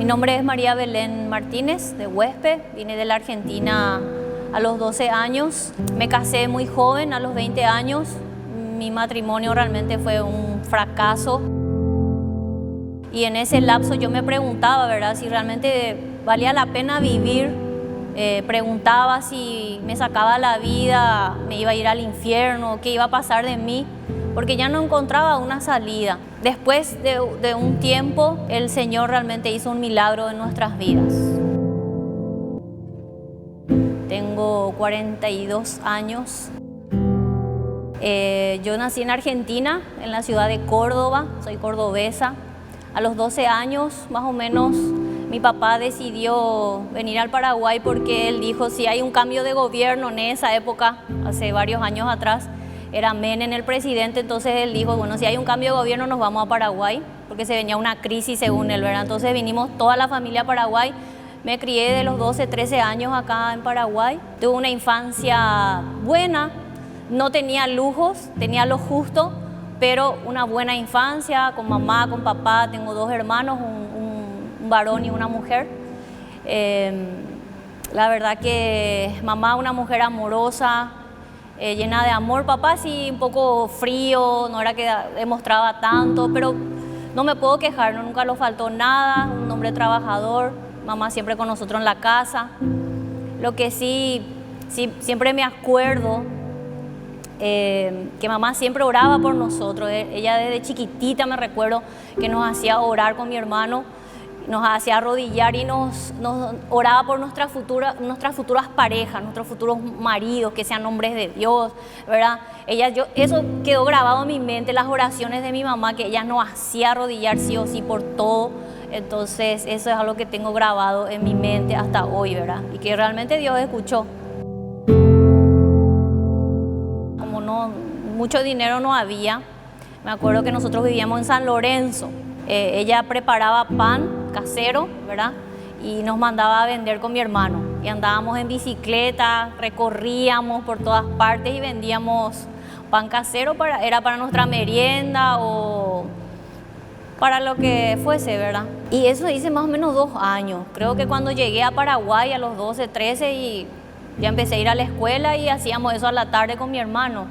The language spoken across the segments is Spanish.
nombre es María Belén Martínez, de Huespe. Vine de la Argentina a los 12 años. Me casé muy joven, a los 20 años. Mi matrimonio realmente fue un fracaso. Y en ese lapso yo me preguntaba, ¿verdad?, si realmente valía la pena vivir. Preguntaba si me sacaba la vida, me iba a ir al infierno, qué iba a pasar de mí, porque ya no encontraba una salida. Después de un tiempo, el Señor realmente hizo un milagro en nuestras vidas. Tengo 42 años. Yo nací en Argentina, en la ciudad de Córdoba, soy cordobesa. A los 12 años, más o menos, mi papá decidió venir al Paraguay porque él dijo, si hay un cambio de gobierno en esa época, hace varios años atrás, era Menem el presidente, entonces él dijo, bueno, si hay un cambio de gobierno nos vamos a Paraguay, porque se venía una crisis según él, ¿verdad? Entonces vinimos toda la familia a Paraguay. Me crié de los 12, 13 años acá en Paraguay. Tuve una infancia buena, no tenía lujos, tenía lo justo, pero una buena infancia con mamá, con papá. Tengo dos hermanos, un varón y una mujer. La verdad que mamá, una mujer amorosa, llena de amor. Papá sí, un poco frío, no era que demostraba tanto, pero no me puedo quejar, nunca le faltó nada, un hombre trabajador. Mamá siempre con nosotros en la casa. Lo que sí siempre me acuerdo, que mamá siempre oraba por nosotros. Ella desde chiquitita me recuerdo que nos hacía orar con mi hermano, nos hacía arrodillar y nos oraba por nuestras futuras parejas, nuestros futuros maridos, que sean hombres de Dios, ¿verdad? Eso quedó grabado en mi mente, las oraciones de mi mamá, que ella nos hacía arrodillar sí o sí por todo. Entonces eso es algo que tengo grabado en mi mente hasta hoy, ¿verdad? Y que realmente Dios escuchó. Como mucho dinero no había, me acuerdo que nosotros vivíamos en San Lorenzo. Ella preparaba pan casero, ¿verdad? Y nos mandaba a vender con mi hermano. Y andábamos en bicicleta, recorríamos por todas partes y vendíamos pan casero, era para nuestra merienda o para lo que fuese, ¿verdad? Y eso hice más o menos 2 años. Creo que cuando llegué a Paraguay a los 12, 13 y ya empecé a ir a la escuela y hacíamos eso a la tarde con mi hermano.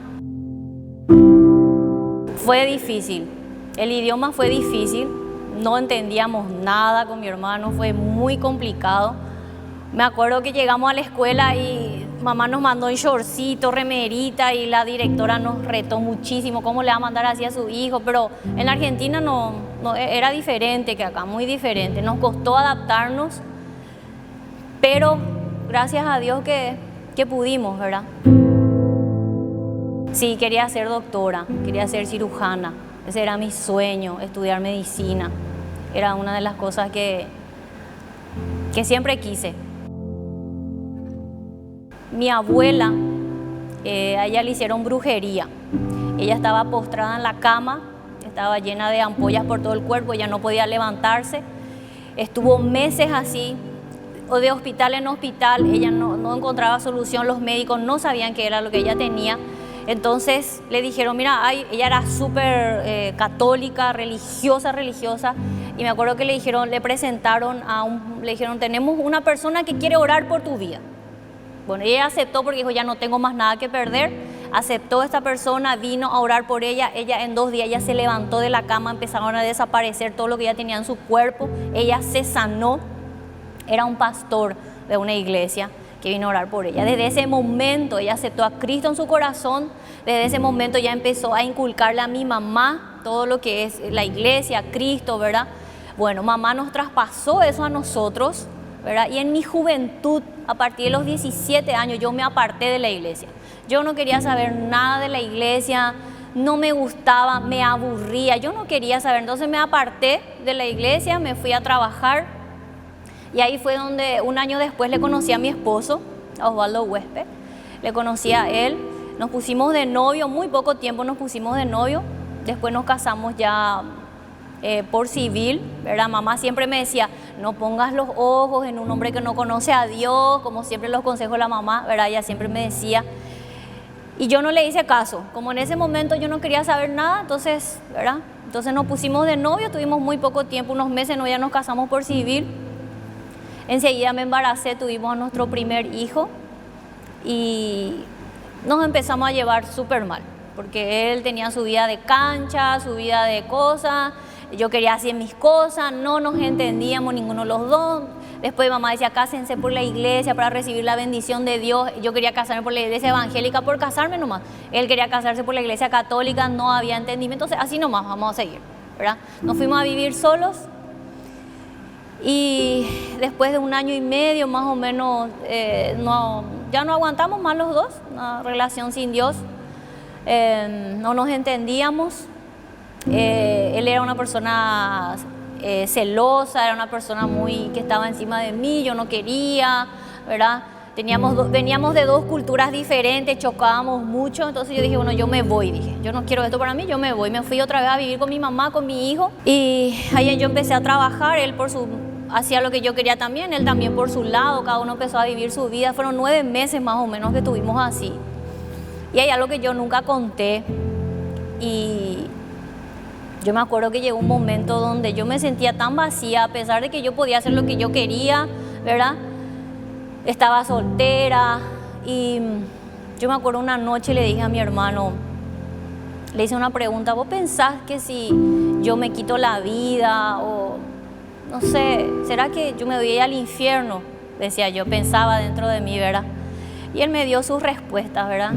Fue difícil, el idioma fue difícil, no entendíamos nada con mi hermano, fue muy complicado. Me acuerdo que llegamos a la escuela y mamá nos mandó en shortcito, remerita, y la directora nos retó muchísimo, cómo le va a mandar así a su hijo, pero en la Argentina no era diferente que acá, muy diferente. Nos costó adaptarnos, pero gracias a Dios que pudimos, ¿verdad? Sí, quería ser doctora, quería ser cirujana, ese era mi sueño, estudiar medicina. Era una de las cosas que siempre quise. Mi abuela, a ella le hicieron brujería. Ella estaba postrada en la cama, estaba llena de ampollas por todo el cuerpo, ella no podía levantarse. Estuvo meses así, o de hospital en hospital, ella no encontraba solución, los médicos no sabían qué era lo que ella tenía. Entonces le dijeron, mira, ella era súper católica, religiosa, y me acuerdo que le dijeron, le dijeron, tenemos una persona que quiere orar por tu vida. Bueno, ella aceptó porque dijo, ya no tengo más nada que perder. Aceptó esta persona, vino a orar por ella. Ella en 2 días ya se levantó de la cama, empezaron a desaparecer todo lo que ella tenía en su cuerpo. Ella se sanó. Era un pastor de una iglesia que vino a orar por ella. Desde ese momento ella aceptó a Cristo en su corazón. Desde ese momento ya empezó a inculcarle a mi mamá todo lo que es la iglesia, Cristo, ¿verdad? Bueno, mamá nos traspasó eso a nosotros, ¿verdad? Y en mi juventud, a partir de los 17 años, yo me aparté de la iglesia. Yo no quería saber nada de la iglesia, no me gustaba, me aburría, yo no quería saber. Entonces me aparté de la iglesia, me fui a trabajar. Y ahí fue donde 1 año después le conocí a mi esposo, a Osvaldo Huespe. Le conocí a él, nos pusimos de novio, muy poco tiempo nos pusimos de novio. Después nos casamos ya por civil, ¿verdad? Mamá siempre me decía, no pongas los ojos en un hombre que no conoce a Dios, como siempre los consejos de la mamá, ¿verdad? Ella siempre me decía. Y yo no le hice caso, como en ese momento yo no quería saber nada, entonces, ¿verdad? Entonces nos pusimos de novio, tuvimos muy poco tiempo, unos meses, no, ya nos casamos por civil. Enseguida me embaracé, tuvimos a nuestro primer hijo y nos empezamos a llevar súper mal, porque él tenía su vida de cancha, su vida de cosas, yo quería hacer mis cosas, no nos entendíamos ninguno de los dos. Después mamá decía, cásense por la iglesia para recibir la bendición de Dios. Yo quería casarme por la iglesia evangélica por casarme nomás. Él quería casarse por la iglesia católica, no había entendimiento. Entonces así nomás vamos a seguir, ¿verdad? Nos fuimos a vivir solos y después de 1 año y medio más o menos ya no aguantamos más los dos, una relación sin Dios. No nos entendíamos. Él era una persona celosa, era una persona que estaba encima de mí, yo no quería, ¿verdad? Veníamos de 2 culturas diferentes, chocábamos mucho, entonces yo dije, bueno, yo me voy, dije, yo no quiero esto para mí, yo me voy. Me fui otra vez a vivir con mi mamá, con mi hijo, y ahí yo empecé a trabajar, él hacía lo que yo quería también, él también por su lado, cada uno empezó a vivir su vida. Fueron 9 meses más o menos que estuvimos así. Y hay algo que yo nunca conté, y yo me acuerdo que llegó un momento donde yo me sentía tan vacía, a pesar de que yo podía hacer lo que yo quería, ¿verdad? Estaba soltera y yo me acuerdo una noche le dije a mi hermano, le hice una pregunta, ¿vos pensás que si yo me quito la vida o no sé, será que yo me voy al infierno? Decía yo, pensaba dentro de mí, ¿verdad? Y él me dio sus respuestas, ¿verdad?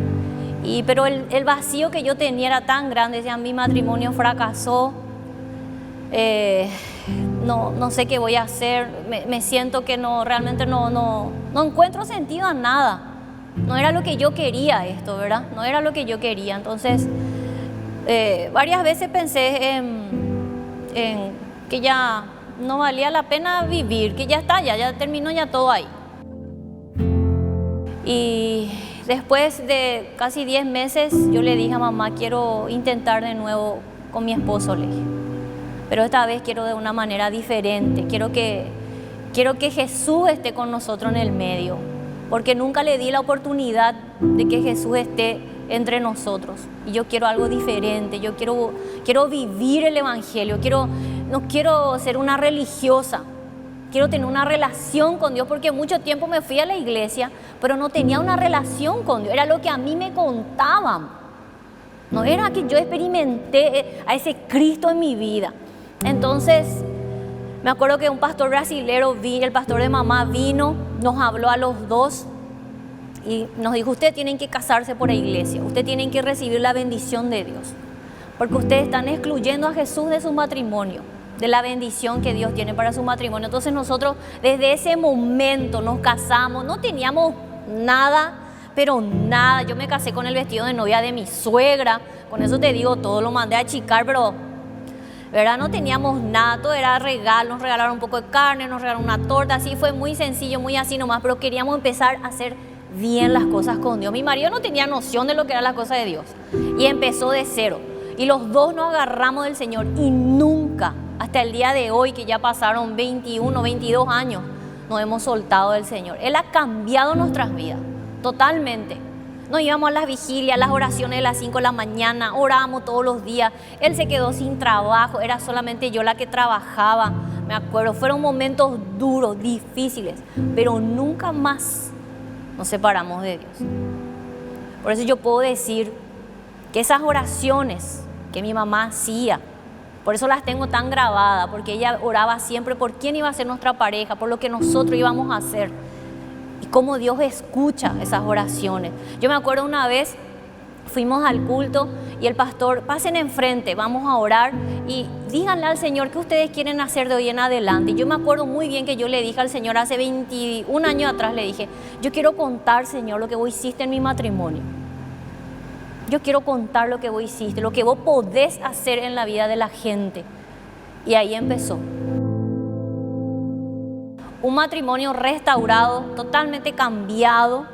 Pero el vacío que yo tenía era tan grande, decía, mi matrimonio fracasó, no sé qué voy a hacer, me siento que realmente no encuentro sentido a nada. No era lo que yo quería esto, ¿verdad? No era lo que yo quería. Entonces, varias veces pensé en que ya no valía la pena vivir, que ya está, ya terminó ya todo ahí. Y después de casi 10 meses, yo le dije a mamá, quiero intentar de nuevo con mi esposo, le dije. Pero esta vez quiero de una manera diferente, quiero que Jesús esté con nosotros en el medio, porque nunca le di la oportunidad de que Jesús esté entre nosotros. Y yo quiero algo diferente, yo quiero vivir el Evangelio, no quiero ser una religiosa, quiero tener una relación con Dios, porque mucho tiempo me fui a la iglesia, pero no tenía una relación con Dios, era lo que a mí me contaban. No era que yo experimenté a ese Cristo en mi vida. Entonces, me acuerdo que un pastor brasilero, el pastor de mamá vino, nos habló a los dos y nos dijo, ustedes tienen que casarse por la iglesia, ustedes tienen que recibir la bendición de Dios, porque ustedes están excluyendo a Jesús de su matrimonio, de la bendición que Dios tiene para su matrimonio. Entonces nosotros desde ese momento nos casamos, no teníamos nada, pero nada. Yo me casé con el vestido de novia de mi suegra, con eso te digo todo, lo mandé a achicar, pero ¿verdad? No teníamos nada, todo era regalo, nos regalaron un poco de carne, nos regalaron una torta, así fue muy sencillo, muy así nomás, pero queríamos empezar a hacer bien las cosas con Dios. Mi marido no tenía noción de lo que era la cosa de Dios y empezó de cero. Y los dos nos agarramos del Señor y nunca, hasta el día de hoy, que ya pasaron 21, 22 años, nos hemos soltado del Señor. Él ha cambiado nuestras vidas, totalmente. Nos íbamos a las vigilias, las oraciones de las 5 de la mañana, orábamos todos los días. Él se quedó sin trabajo, era solamente yo la que trabajaba, me acuerdo. Fueron momentos duros, difíciles, pero nunca más nos separamos de Dios. Por eso yo puedo decir que esas oraciones que mi mamá hacía, por eso las tengo tan grabadas, porque ella oraba siempre por quién iba a ser nuestra pareja, por lo que nosotros íbamos a hacer. Y cómo Dios escucha esas oraciones. Yo me acuerdo una vez, fuimos al culto y el pastor, pasen enfrente, vamos a orar y díganle al Señor qué ustedes quieren hacer de hoy en adelante. Y yo me acuerdo muy bien que yo le dije al Señor hace 21 años atrás, le dije, yo quiero contar, Señor, lo que vos hiciste en mi matrimonio. Yo quiero contar lo que vos hiciste, lo que vos podés hacer en la vida de la gente. Y ahí empezó. Un matrimonio restaurado, totalmente cambiado.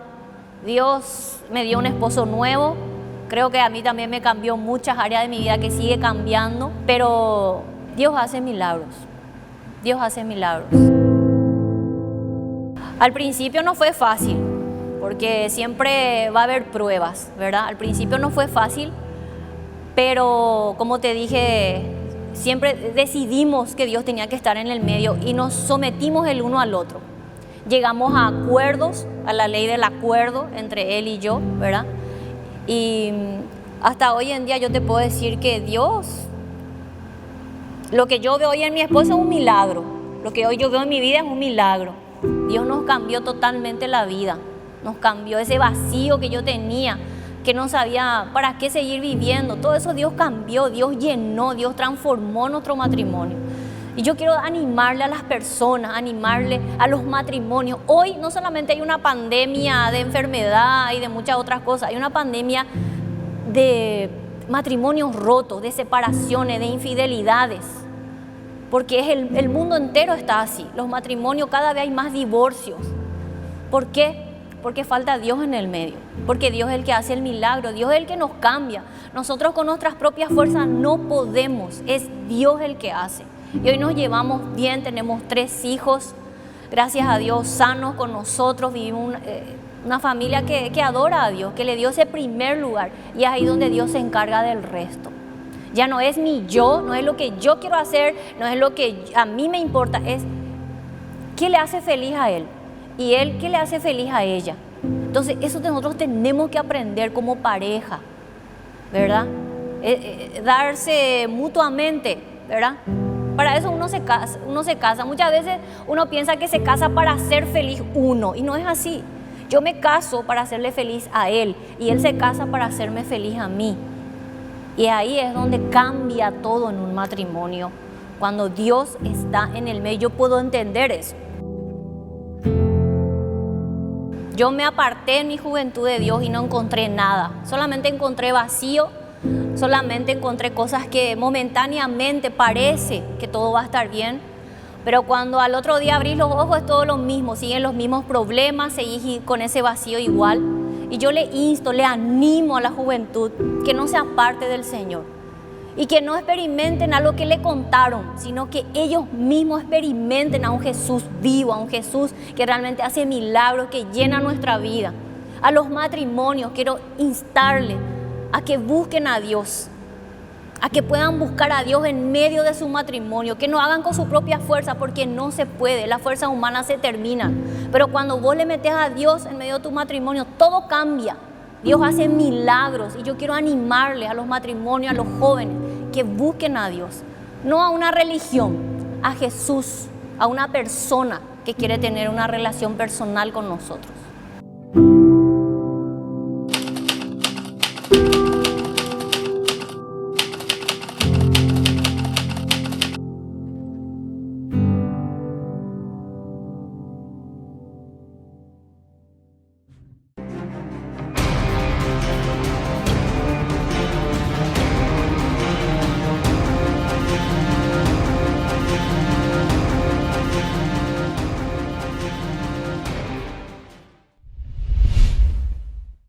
Dios me dio un esposo nuevo. Creo que a mí también me cambió muchas áreas de mi vida que sigue cambiando. Pero Dios hace milagros. Dios hace milagros. Al principio no fue fácil, porque siempre va a haber pruebas, ¿verdad? Al principio no fue fácil, pero como te dije, siempre decidimos que Dios tenía que estar en el medio y nos sometimos el uno al otro. llegamos a acuerdos, a la ley del acuerdo entre él y yo, ¿verdad? Y hasta hoy en día yo te puedo decir que Dios, lo que yo veo hoy en mi esposo es un milagro, lo que hoy yo veo en mi vida es un milagro. Dios nos cambió totalmente la vida, nos cambió ese vacío que yo tenía, que no sabía para qué seguir viviendo. Todo eso Dios cambió, Dios llenó, Dios transformó nuestro matrimonio. Y yo quiero animarle a las personas, animarle a los matrimonios. Hoy no solamente hay una pandemia de enfermedad y de muchas otras cosas, hay una pandemia de matrimonios rotos, de separaciones, de infidelidades. Porque el mundo entero está así. Los matrimonios, cada vez hay más divorcios. ¿Por qué? Porque falta Dios en el medio. Porque Dios es el que hace el milagro, Dios es el que nos cambia. Nosotros con nuestras propias fuerzas no podemos, es Dios el que hace. Y hoy nos llevamos bien, tenemos 3 hijos, gracias a Dios, sanos con nosotros, vivimos una familia que adora a Dios, que le dio ese primer lugar, y es ahí donde Dios se encarga del resto. Ya no es mi yo, no es lo que yo quiero hacer, no es lo que a mí me importa, es qué le hace feliz a él y él qué le hace feliz a ella. Entonces eso nosotros tenemos que aprender como pareja, ¿verdad? Darse mutuamente, ¿verdad? Para eso uno se casa. Muchas veces uno piensa que se casa para ser feliz uno, y no es así. Yo me caso para hacerle feliz a él y él se casa para hacerme feliz a mí. Y ahí es donde cambia todo en un matrimonio. Cuando Dios está en el medio, yo puedo entender eso. Yo me aparté en mi juventud de Dios y no encontré nada. Solamente encontré vacío, solamente encontré cosas que momentáneamente parece que todo va a estar bien. Pero cuando al otro día abrís los ojos es todo lo mismo, siguen los mismos problemas, seguís con ese vacío igual. Y yo le insto, le animo a la juventud que no se aparte del Señor y que no experimenten algo que le contaron, sino que ellos mismos experimenten a un Jesús vivo, a un Jesús que realmente hace milagros, que llena nuestra vida. A los matrimonios quiero instarles a que busquen a Dios, a que puedan buscar a Dios en medio de su matrimonio, que no hagan con su propia fuerza, porque no se puede, las fuerzas humanas se terminan. Pero cuando vos le metes a Dios en medio de tu matrimonio, todo cambia. Dios hace milagros y yo quiero animarles a los matrimonios, a los jóvenes, que busquen a Dios, no a una religión, a Jesús, a una persona que quiere tener una relación personal con nosotros.